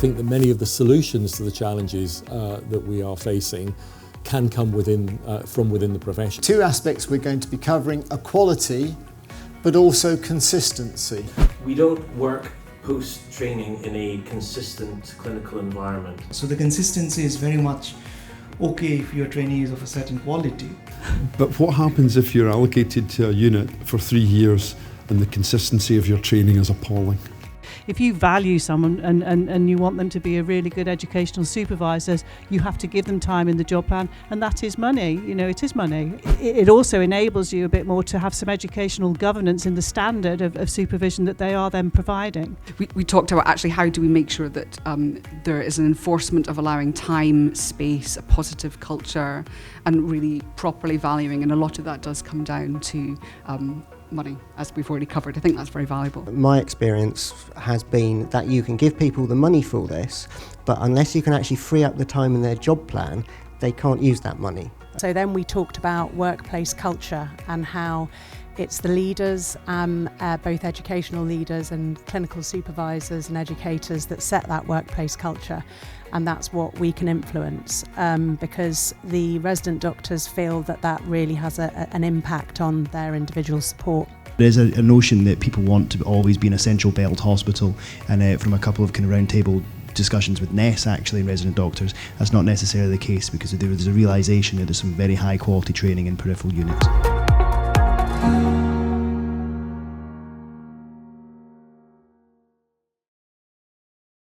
think that many of the solutions to the challenges that we are facing can come from within the profession. Two aspects we're going to be covering are quality, but also consistency. We don't work post-training in a consistent clinical environment. So the consistency is very much okay if your training is of a certain quality. But what happens if you're allocated to a unit for 3 years and the consistency of your training is appalling? If you value someone and you want them to be a really good educational supervisor, you have to give them time in the job plan, and that is money. You know, it is money. It also enables you a bit more to have some educational governance in the standard of supervision that they are then providing. We talked about actually how do we make sure that there is an enforcement of allowing time, space, a positive culture, and really properly valuing, and a lot of that does come down to money, as we've already covered. I think that's very valuable. My experience has been that you can give people the money for all this, but unless you can actually free up the time in their job plan, they can't use that money. So then we talked about workplace culture and how it's the leaders, both educational leaders and clinical supervisors and educators, that set that workplace culture, and that's what we can influence, because the resident doctors feel that that really has an impact on their individual support. There's a notion that people want to always be an essential belled hospital, and from a couple of kind of roundtable discussions with NES actually and resident doctors, that's not necessarily the case, because there's a realisation that there's some very high quality training in peripheral units.